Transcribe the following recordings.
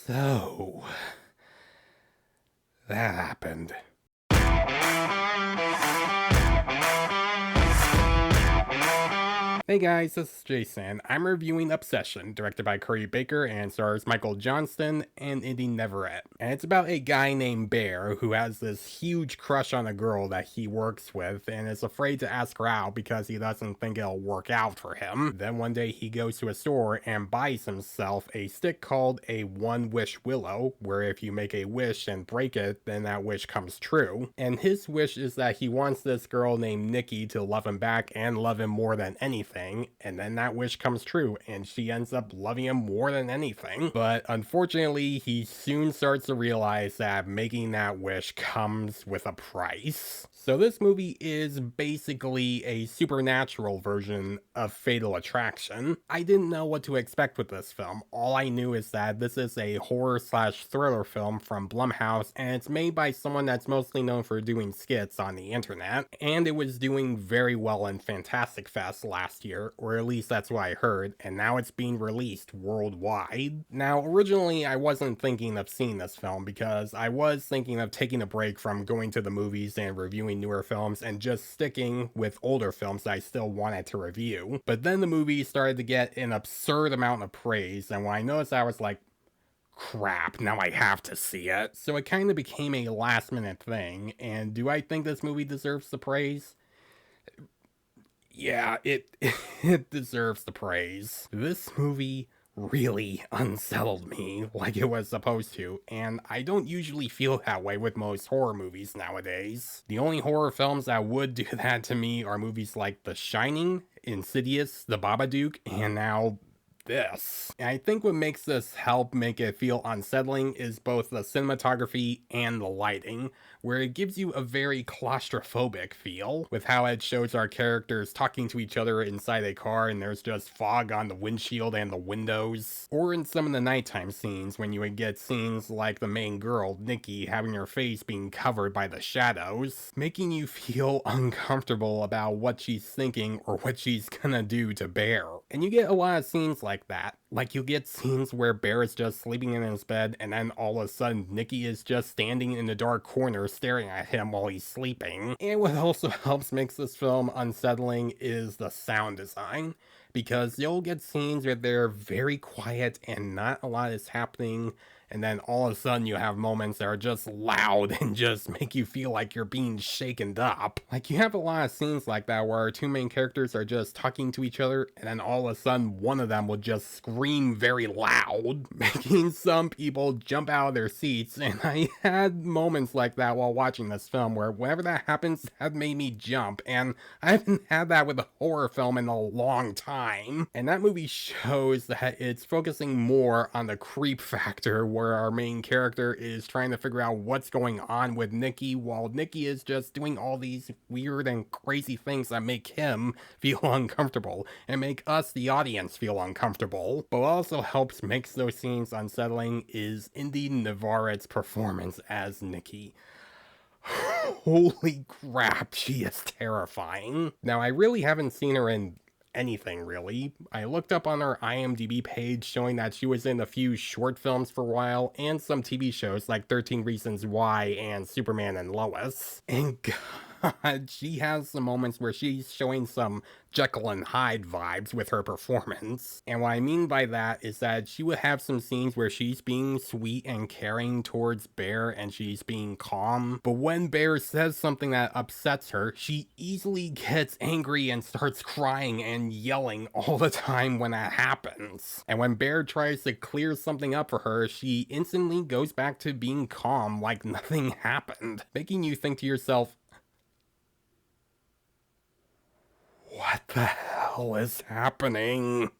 So, that happened. Hey guys, this is Jason. I'm reviewing Obsession, directed by Curry Baker and stars Michael Johnston and Inde Navarette. And it's about a guy named Bear who has this huge crush on a girl that he works with and is afraid to ask her out because he doesn't think it'll work out for him. Then one day he goes to a store and buys himself a stick called a one-wish willow, where if you make a wish and break it, then that wish comes true. And his wish is that he wants this girl named Nikki to love him back and love him more than anything. And then that wish comes true and she ends up loving him more than anything. But unfortunately, he soon starts to realize that making that wish comes with a price. So this movie is basically a supernatural version of Fatal Attraction. I didn't know what to expect with this film. All I knew is that this is a horror/thriller film from Blumhouse, and it's made by someone that's mostly known for doing skits on the internet, and it was doing very well in Fantastic Fest last year, or at least that's what I heard, and now it's being released worldwide. Now, originally I wasn't thinking of seeing this film because I was thinking of taking a break from going to the movies and reviewing newer films and just sticking with older films that I still wanted to review. But then the movie started to get an absurd amount of praise, and when I noticed that, I was like, crap, now I have to see it. So it kind of became a last minute thing, and do I think this movie deserves the praise? Yeah, it it deserves the praise. This movie really unsettled me like it was supposed to, and I don't usually feel that way with most horror movies nowadays. The only horror films that would do that to me are movies like The Shining, Insidious, The Babadook, and now this. And I think what makes this help make it feel unsettling is both the cinematography and the lighting, where it gives you a very claustrophobic feel, with how it shows our characters talking to each other inside a car and there's just fog on the windshield and the windows. Or in some of the nighttime scenes when you would get scenes like the main girl, Nikki, having her face being covered by the shadows, making you feel uncomfortable about what she's thinking or what she's gonna do to Bear. And you get a lot of scenes like that. Like, you get scenes where Bear is just sleeping in his bed and then all of a sudden Nikki is just standing in the dark corner staring at him while he's sleeping. And what also helps makes this film unsettling is the sound design, because you'll get scenes where they're very quiet and not a lot is happening, and then all of a sudden you have moments that are just loud and just make you feel like you're being shaken up. Like, you have a lot of scenes like that where our two main characters are just talking to each other, and then all of a sudden one of them will just scream very loud, making some people jump out of their seats. And I had moments like that while watching this film where whenever that happens, that made me jump, and I haven't had that with a horror film in a long time. And that movie shows that it's focusing more on the creep factor, where our main character is trying to figure out what's going on with Nikki, while Nikki is just doing all these weird and crazy things that make him feel uncomfortable and make us, the audience, feel uncomfortable. But what also helps makes those scenes unsettling is Inde Navarette's performance as Nikki. Holy crap, she is terrifying. Now, I really haven't seen her in anything really. I looked up on her IMDb page showing that she was in a few short films for a while and some TV shows like 13 Reasons Why and Superman and Lois. And God, she has some moments where she's showing some Jekyll and Hyde vibes with her performance. And what I mean by that is that she would have some scenes where she's being sweet and caring towards Bear and she's being calm, but when Bear says something that upsets her, she easily gets angry and starts crying and yelling all the time when that happens. And when Bear tries to clear something up for her, she instantly goes back to being calm like nothing happened, making you think to yourself, what the hell is happening?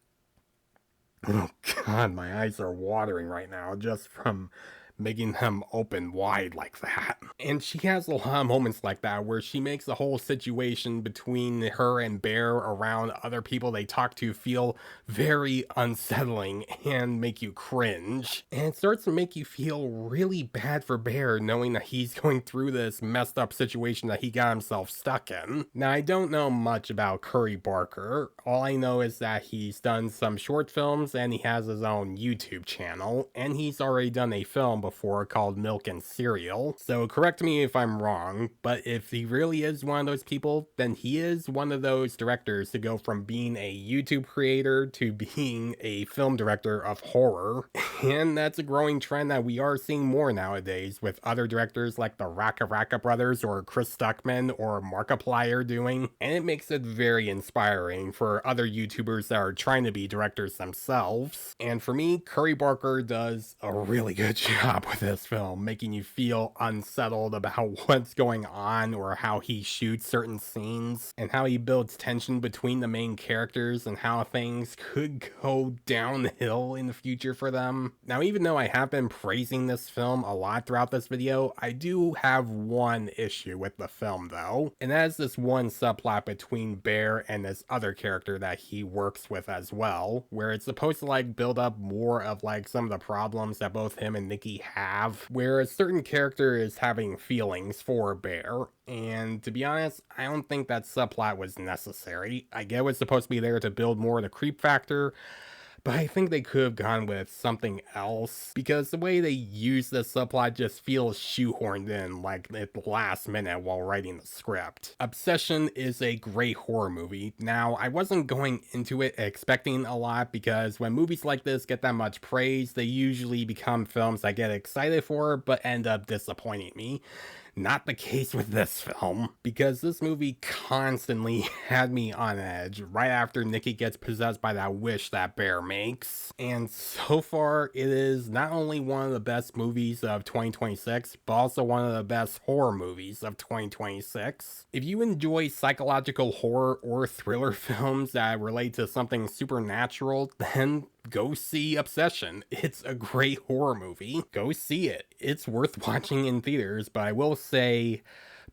Oh God, my eyes are watering right now just from making them open wide like that. And she has a lot of moments like that where she makes the whole situation between her and Bear around other people they talk to feel very unsettling and make you cringe. And it starts to make you feel really bad for Bear knowing that he's going through this messed up situation that he got himself stuck in. Now, I don't know much about Curry Barker. All I know is that he's done some short films and he has his own YouTube channel, and he's already done a film before called Milk and Cereal. So correct me if I'm wrong, but if he really is one of those people, then he is one of those directors to go from being a YouTube creator to being a film director of horror. And that's a growing trend that we are seeing more nowadays with other directors like the Raka Raka brothers or Chris Stuckman or Markiplier doing. And it makes it very inspiring for other YouTubers that are trying to be directors themselves. And for me, Curry Barker does a really good job with this film, making you feel unsettled about what's going on or how he shoots certain scenes and how he builds tension between the main characters and how things could go downhill in the future for them. Now, even though I have been praising this film a lot throughout this video, I do have one issue with the film though, and that is this one subplot between Bear and this other character that he works with as well, where it's supposed to like build up more of like some of the problems that both him and Nikki have, where a certain character is having feelings for Bear. And to be honest, I don't think that subplot was necessary. I get it's supposed to be there to build more of the creep factor, but I think they could have gone with something else, because the way they use this subplot just feels shoehorned in like at the last minute while writing the script. Obsession is a great horror movie. Now, I wasn't going into it expecting a lot, because when movies like this get that much praise, they usually become films I get excited for but end up disappointing me. Not the case with this film, because this movie constantly had me on edge right after Nikki gets possessed by that wish that Bear makes. And so far, it is not only one of the best movies of 2026, but also one of the best horror movies of 2026. If you enjoy psychological horror or thriller films that relate to something supernatural, then go see Obsession. It's a great horror movie. Go see it. It's worth watching in theaters, but I will say,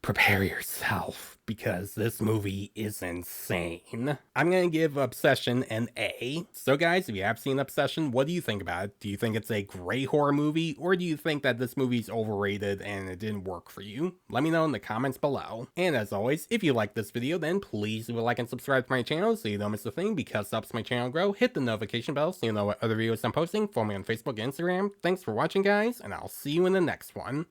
prepare yourself, because this movie is insane. I'm gonna give Obsession an A. So guys, if you have seen Obsession, what do you think about it? Do you think it's a great horror movie, or do you think that this movie's overrated and it didn't work for you? Let me know in the comments below. And as always, if you like this video, then please leave a like and subscribe to my channel so you don't miss a thing, because it helps my channel grow. Hit the notification bell so you know what other videos I'm posting. Follow me on Facebook and Instagram. Thanks for watching, guys, and I'll see you in the next one.